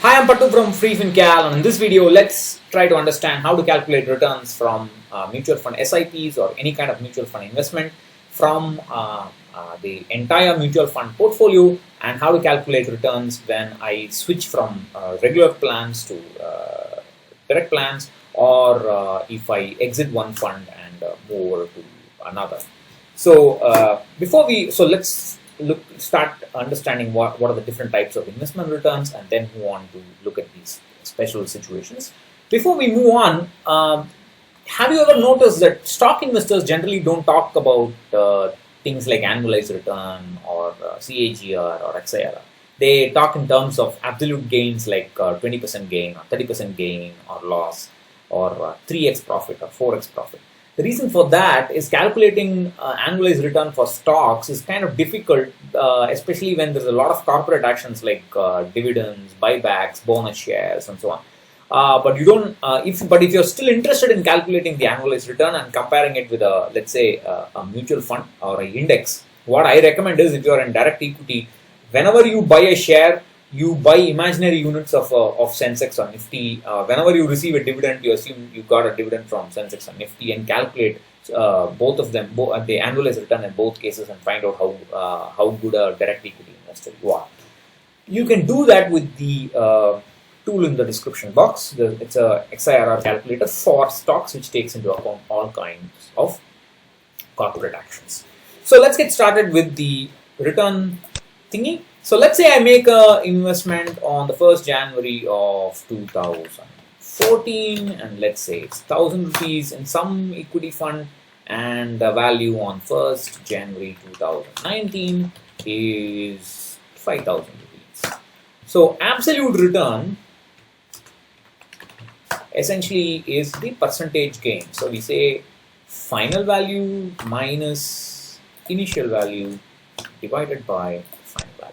Hi, I'm Pattu from FreeFinCal, and in this video, let's try to understand how to calculate returns from mutual fund SIPs or any kind of mutual fund investment from the entire mutual fund portfolio, and how to calculate returns when I switch from regular plans to direct plans, or if I exit one fund and move over to another. So let's start understanding what are the different types of investment returns, and then move on to look at these special situations. Before we move on, have you ever noticed that stock investors generally don't talk about things like annualized return or CAGR or XIRR? They talk in terms of absolute gains like 20% gain or 30% gain or loss, or 3x profit or 4x profit. The reason for that is calculating annualized return for stocks is kind of difficult, especially when there's a lot of corporate actions like dividends, buybacks, bonus shares, and so on. But you don't. If you're still interested in calculating the annualized return and comparing it with let's say a mutual fund or an index, what I recommend is, if you're in direct equity, whenever you buy a share, you buy imaginary units of Sensex or Nifty. Whenever you receive a dividend, you assume you got a dividend from Sensex or Nifty, and calculate both of them, the annualized return in both cases, and find out how good a direct equity investor you are. You can do that with the tool in the description box. It's a XIRR calculator for stocks, which takes into account all kinds of corporate actions. So let's get started with the return thingy. So let's say I make an investment on the 1st January of 2014, and let's say it's 1,000 rupees in some equity fund, and the value on 1st January 2019 is 5,000 rupees. So absolute return essentially is the percentage gain. So we say final value minus initial value divided by final value.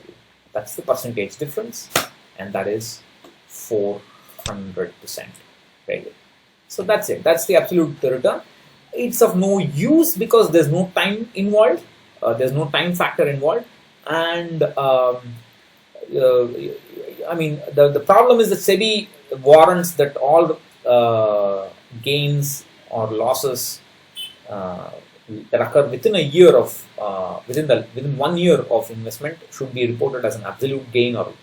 That's the percentage difference, and that is 400%. Right? So that's it. That's the absolute return. It's of no use because there's no time involved. There's no time factor involved, and I mean the problem is that SEBI warrants that all gains or losses that occur within a year of within 1 year of investment should be reported as an absolute gain or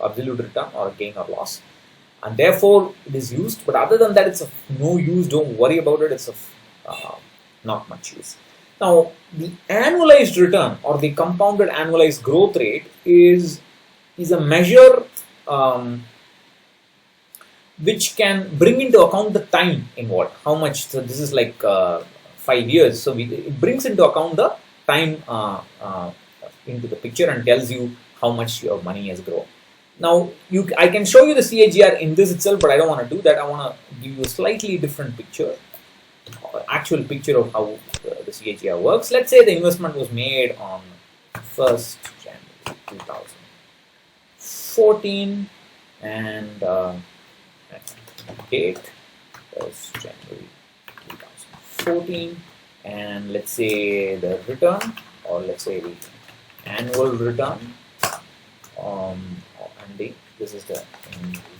absolute return, or a gain or loss, and therefore it is used. But other than that, it's of no use. Don't worry about it. It's of not much use. Now, the annualized return or the compounded annualized growth rate is a measure which can bring into account the time involved. How much? So this is like 5 years. So it brings into account the time into the picture and tells you how much your money has grown. Now, I can show you the CAGR in this itself, but I don't want to do that. I want to give you a slightly different picture, actual picture of how the CAGR works. Let's say the investment was made on 1st January 2014, and date is January 2014, and let's say the return, or let's say the annual return, and this is the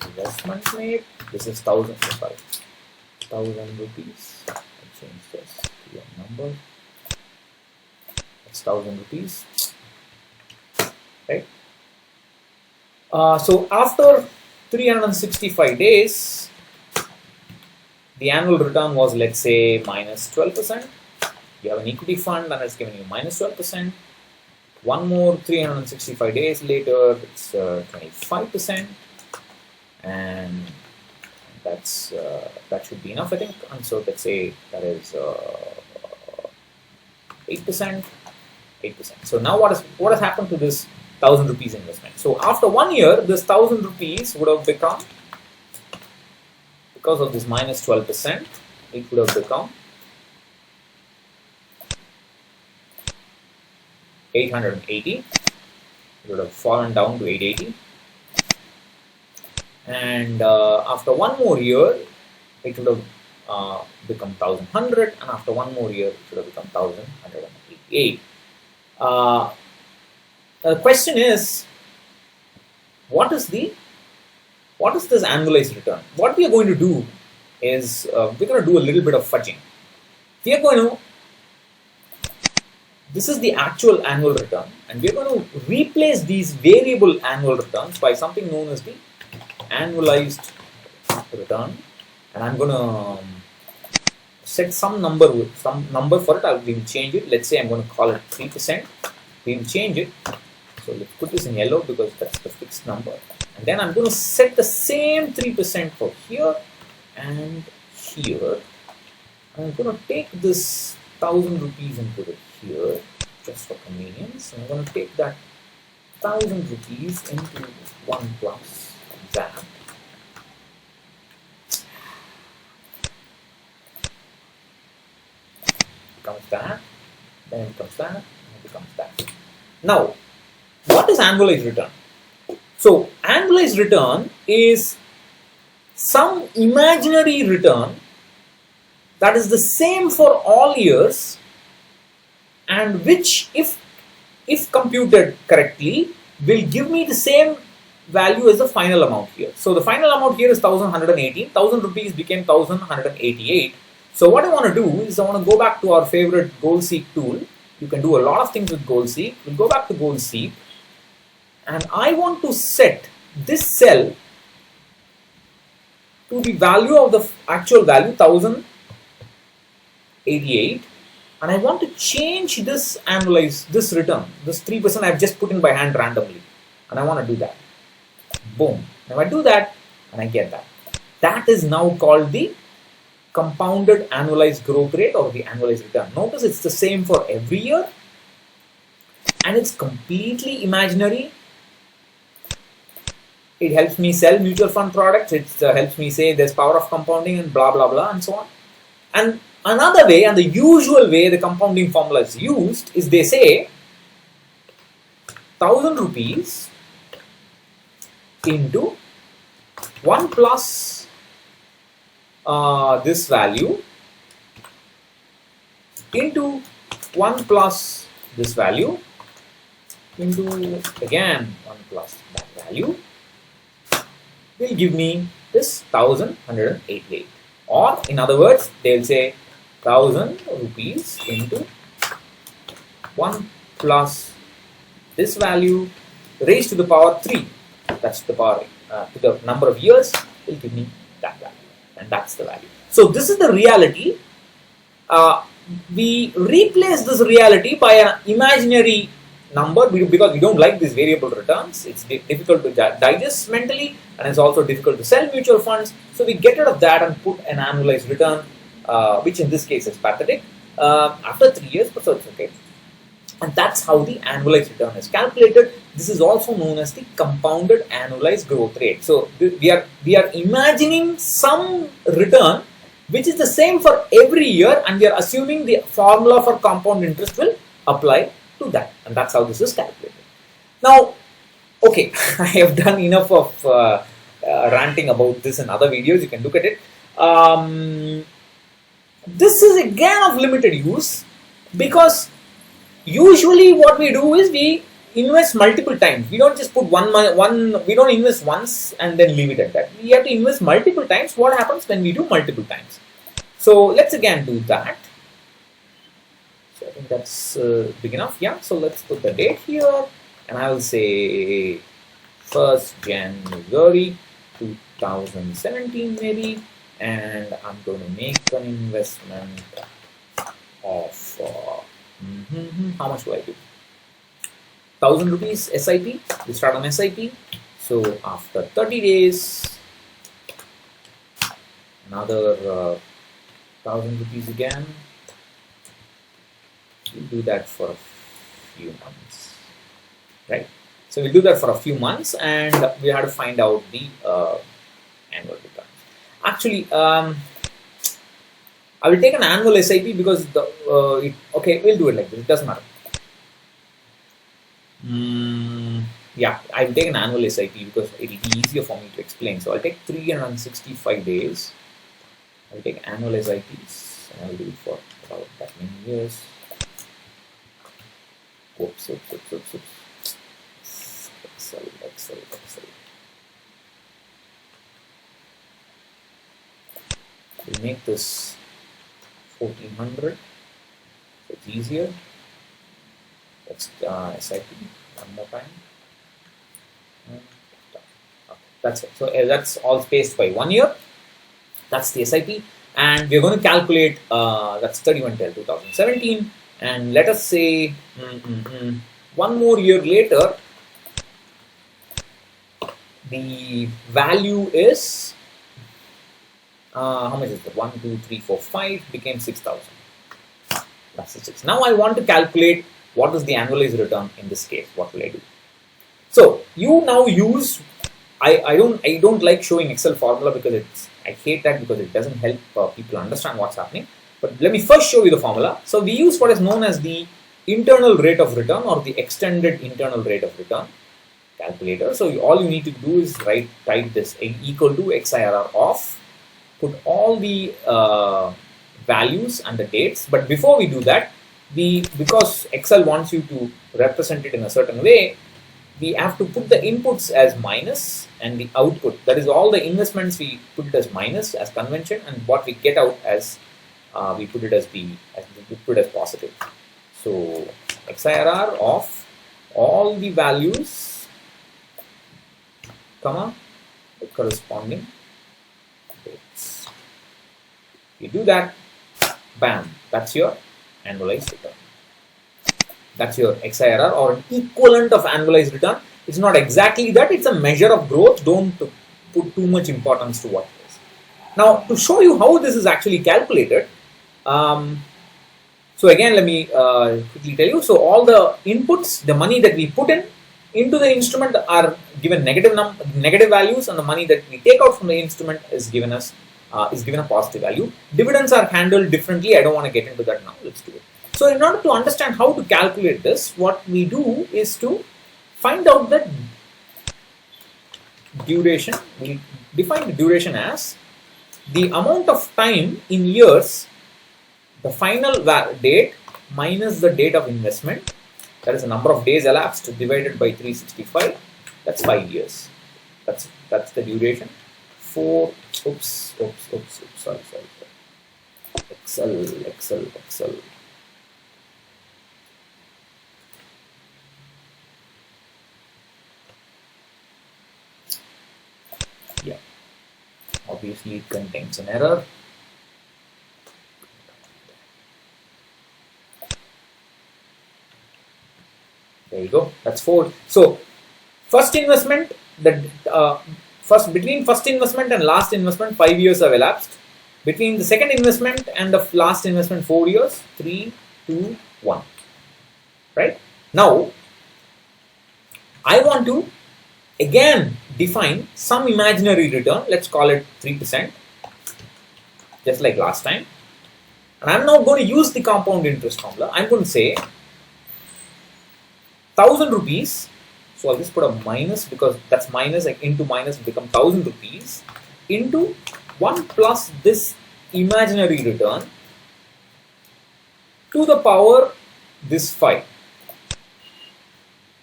investment made. This is 1,000 rupees. I'll change this to a number. It's 1,000 rupees, right? So after 365 days, the annual return was, let's say, minus 12%. You have an equity fund and it's given you minus 12%. One more 365 days later, it's 25%, and that's that should be enough, I think. And so let's say that is 8%. So now what has happened to this 1,000 rupees investment? So after 1 year, this 1,000 rupees would have become, because of this minus 12%, it would have become 880. It would have fallen down to 880, and after 1 more year, it would have become 1,100, and after 1 more year, it would have become 1,188. The question is, what is the what is this annualized return? What we are going to do is we're going to do a little bit of fudging. We are going to, this is the actual annual return, and we're going to replace these variable annual returns by something known as the annualized return, and I'm going to set some number for it. We will change it. Let's say I'm going to call it 3%. We will change it. So let's put this in yellow because that's the fixed number. And then I'm going to set the same 3% for here and here. I'm going to take this 1,000 rupees and put it here just for convenience. And I'm going to take that 1,000 rupees into 1 plus that. Becomes that, then it becomes that, and it becomes that. Now, what is annualized return? So, annualized return is some imaginary return that is the same for all years, and which, if computed correctly, will give me the same value as the final amount here. So, the final amount here is 1,118. 1,000 rupees became 1,188. So what I want to do is I want to go back to our favorite goal seek tool. You can do a lot of things with goal seek. We'll go back to goal seek, and I want to set this cell to the value of the actual value 1,088, and I want to change this this return, this 3% I've just put in by hand randomly, and I want to do that. Boom. Now I do that and I get that. That is now called the compounded annualized growth rate or the annualized return. Notice it's the same for every year, and it's completely imaginary. It helps me sell mutual fund products. It helps me say there's power of compounding and blah blah blah and so on. And another way, and the usual way the compounding formula is used, is they say 1,000 rupees into 1 plus this value into 1 plus this value into again 1 plus that value will give me this 1,188. Or in other words, they'll say 1,000 rupees into 1 plus this value raised to the power 3. That's the power to the number of years will give me that value. And that's the value. So this is the reality. We replace this reality by an imaginary number because we don't like these variable returns. It's difficult to digest mentally, and it's also difficult to sell mutual funds. So we get rid of that and put an annualized return, which in this case is pathetic, after 3 years, but so it's okay. And that's how the annualized return is calculated. This is also known as the compounded annualized growth rate. So we are imagining some return which is the same for every year, and we are assuming the formula for compound interest will apply to that, and that's how this is calculated. Now, okay, I have done enough of ranting about this in other videos. You can look at it. This is again of limited use because usually what we do is we invest multiple times. We don't just put we don't invest once and then leave it at that. We have to invest multiple times. What happens when we do multiple times? So let's again do that. So I think that's big enough. Yeah, so let's put the date here, and I will say 1st January 2017 maybe, and I'm going to make an investment of how much do I do? 1,000 rupees SIP. We start on SIP. So after 30 days, another 1,000 rupees again. We'll do that for a few months, right? So we'll do that for a few months, and we have to find out the annual return. Actually, I will take an annual SIP because okay, we'll do it like this. It doesn't matter. Yeah, I'll take an annual SIP because it will be easier for me to explain. So I'll take 365 days. I'll take annual SIPs, and I'll do it for about that many years. Oops. Excel. We'll make this 1400, so it's easier. Let's SIP one more time. Okay, that's it. So that's all spaced by 1 year. That's the SIP, and we're going to calculate that's 31/12/2017, and let us say 1 more year later, the value is how much is it? 1, 2, 3, 4, 5 became 6,000. That's the 6. Now I want to calculate what is the annualized return in this case. What will I do? So you now use. I don't like showing Excel formula because I hate that because it doesn't help people understand what's happening. But let me first show you the formula. So we use what is known as the internal rate of return or the extended internal rate of return calculator. So all you need to do is type this equal to XIRR of, put all the values and the dates. But before we do that, because Excel wants you to represent it in a certain way, we have to put the inputs as minus and the output, that is all the investments, we put it as minus as convention, and what we get out as we put it as positive. So XIRR of all the values, comma, the corresponding dates. You do that, bam, that's your annualized return. That's your XIRR or an equivalent of annualized return. It's not exactly that, it's a measure of growth. Don't put too much importance to what it is. Now, to show you how this is actually calculated, so again, let me quickly tell you. So all the inputs, the money that we put into the instrument are given negative values, and the money that we take out from the instrument is given a positive value. Dividends are handled differently. I don't want to get into that now. Let's do it. So in order to understand how to calculate this, what we do is to find out the duration. We define the duration as the amount of time in years, the final date minus the date of investment, that is the number of days elapsed divided by 365, that's 5 years. That's the duration. Sorry. Excel. Yeah, obviously it contains an error. There you go. That's 4. So first investment, between first investment and last investment, 5 years have elapsed. Between the second investment and the last investment, 4 years. 3, 2, 1. Right? Now, I want to again define some imaginary return. Let's call it 3%, just like last time. And I'm now going to use the compound interest formula. I'm going to say 1,000 rupees. So I'll just put a minus because that's minus, like into minus become 1,000 rupees into 1 plus this imaginary return to the power this 5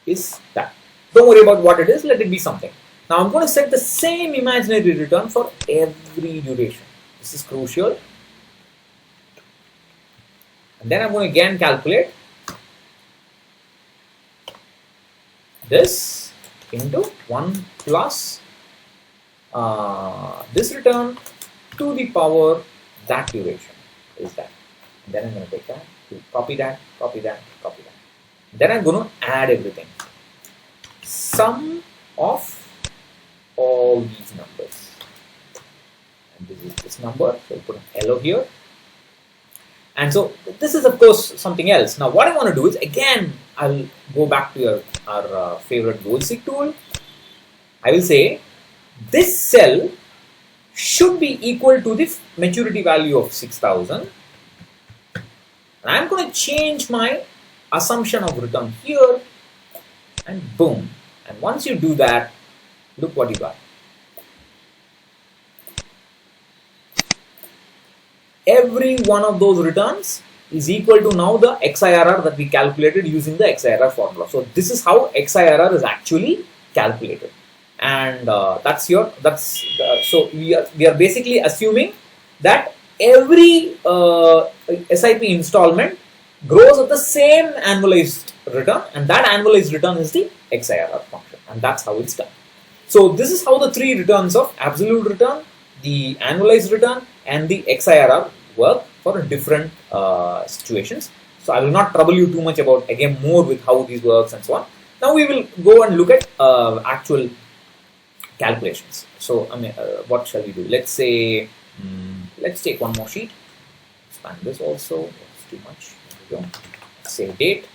is that. Don't worry about what it is, let it be something. Now I'm going to set the same imaginary return for every duration. This is crucial. And then I'm going to again calculate this into 1 plus this return to the power that duration is that. And then I'm going to take that, copy that. Then I'm going to add everything. Sum of all these numbers. And this is this number, so I'll put an LO here. And so this is of course something else. Now what I want to do is, again, I'll go back to our favorite goal-seek tool. I will say this cell should be equal to the maturity value of 6,000. And I'm going to change my assumption of return here, and boom. And once you do that, look what you got. Every one of those returns is equal to now the XIRR that we calculated using the XIRR formula. So this is how XIRR is actually calculated. And so we are basically assuming that every SIP installment grows at the same annualized return, and that annualized return is the XIRR function, and that's how it's done. So this is how the three returns of absolute return, the annualized return, and the XIRR work for different situations. So I will not trouble you too much about again more with how these works and so on. Now we will go and look at actual calculations. So I mean, what shall we do? Let's say let's take one more sheet. Expand this also. It's too much. There we go. Say date.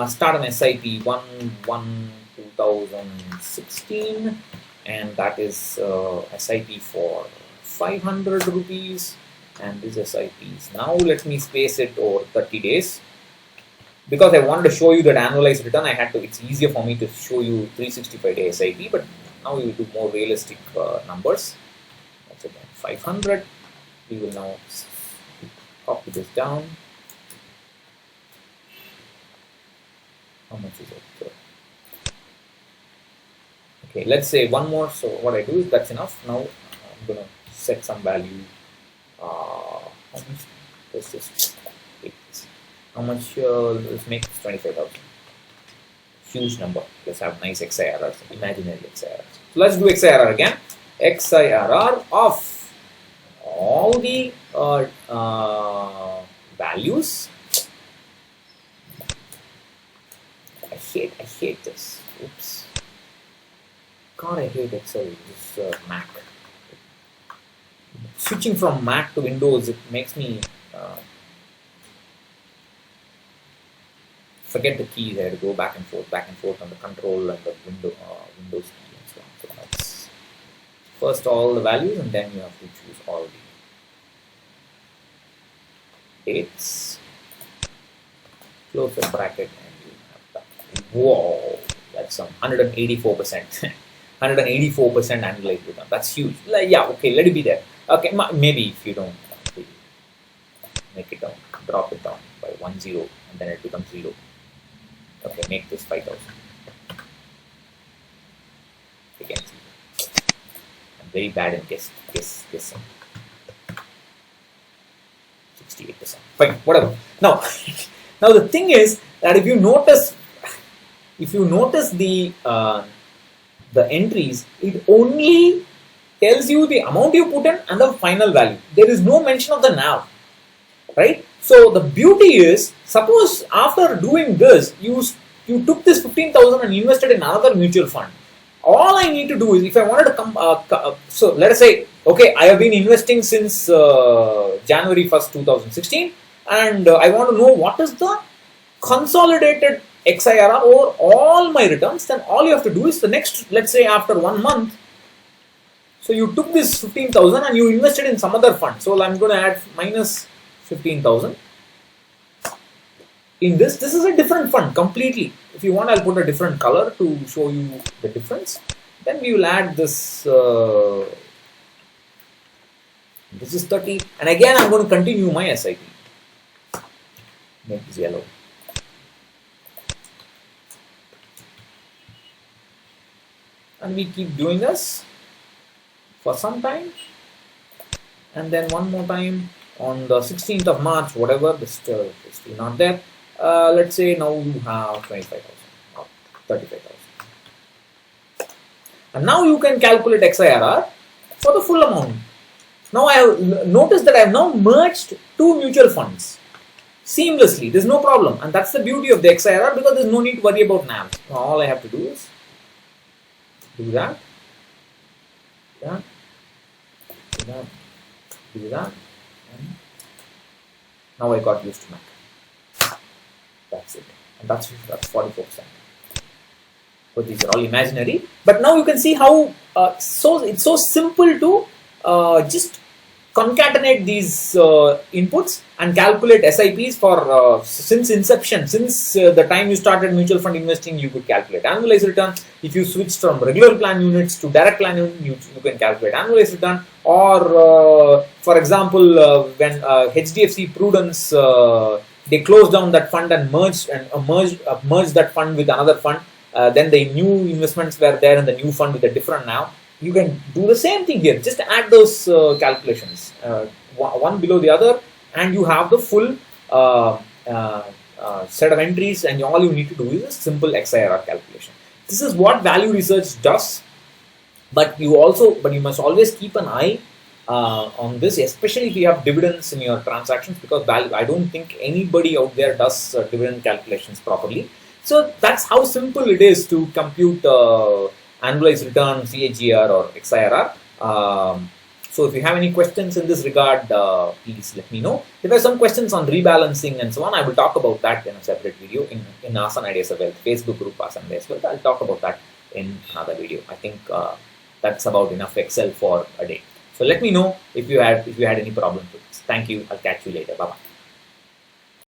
Start an SIP 1/1/2016, and that is SIP for 500 rupees. And this SIP is now, let me space it over 30 days. Because I wanted to show you that annualized return, I had to. It's easier for me to show you 365-day SIP, but now we will do more realistic numbers. That's again 500. We will now copy this down. How much is it? Okay, let's say one more. So what I do is that's enough. Now I'm gonna set some value. How much does this? How much? Let's make 25,000. Huge number. Let's have nice XIRRs, imaginary XIRRs. So let's do XIRR again. XIRR of all the values. I hate this. Oops. God, I hate Excel. This Mac. Switching from Mac to Windows, it makes me forget the keys. I had to go back and forth on the control and the Windows key and so on. So that's first all the values, and then you have to choose all the dates. Close the bracket, and you have that. Whoa, that's some 184%. 184% annualized return. That's huge. Like, yeah, okay, let it be there. Okay, maybe if you don't make it down, drop it down by 10, and then it becomes 0. Okay, make this 5,000. Again, I'm very bad in guessing. 68%. Fine, whatever. Now, now the thing is that if you notice the entries, it only tells you the amount you put in and the final value. There is no mention of the NAV, right? So the beauty is, suppose after doing this, you took this 15,000 and invested in another mutual fund. All I need to do is, if I wanted to come, so let us say, okay, I have been investing since January 1st, 2016, and I want to know what is the consolidated XIRR over all my returns. Then all you have to do is the next, let's say after 1 month, so you took this 15,000 and you invested in some other fund. So I'm going to add minus 15,000. In this is a different fund completely. If you want, I'll put a different color to show you the difference. Then we will add this. This is 30, and again I'm going to continue my SIP. Make this yellow. And we keep doing this for some time, and then one more time on the 16th of March, whatever, it's still not there. Let's say now you have 25,000 or 35,000, and now you can calculate XIRR for the full amount. Now I have noticed that I have now merged two mutual funds seamlessly. There's no problem, and that's the beauty of the XIRR, because there's no need to worry about NAV. Now all I have to do is do that, do that, and now I got used to Mac. That's it, and that's 44%. But these are all imaginary. But now you can see how it's so simple to just concatenate these inputs and calculate SIPs for since inception, since the time you started mutual fund investing. You could calculate annualized return. If you switched from regular plan units to direct plan units, you can calculate annualized return. Or for example, when HDFC Prudence they closed down that fund and merged that fund with another fund, then the new investments were there in the new fund with a different NAV. You can do the same thing here. Just add those calculations. one below the other, and you have the full set of entries, and all you need to do is a simple XIRR calculation. This is what value research does, but you must always keep an eye on this, especially if you have dividends in your transactions, because I don't think anybody out there does dividend calculations properly. So that's how simple it is to compute annualized return, CAGR or XIRR. So if you have any questions in this regard, please let me know. If there are some questions on rebalancing and so on, I will talk about that in a separate video in Asan Ideas of Wealth Facebook group Asan Ideas of Wealth. I'll talk about that in another video. I think that's about enough Excel for a day. So let me know if you had any problems with this. Thank you. I'll catch you later. Bye bye.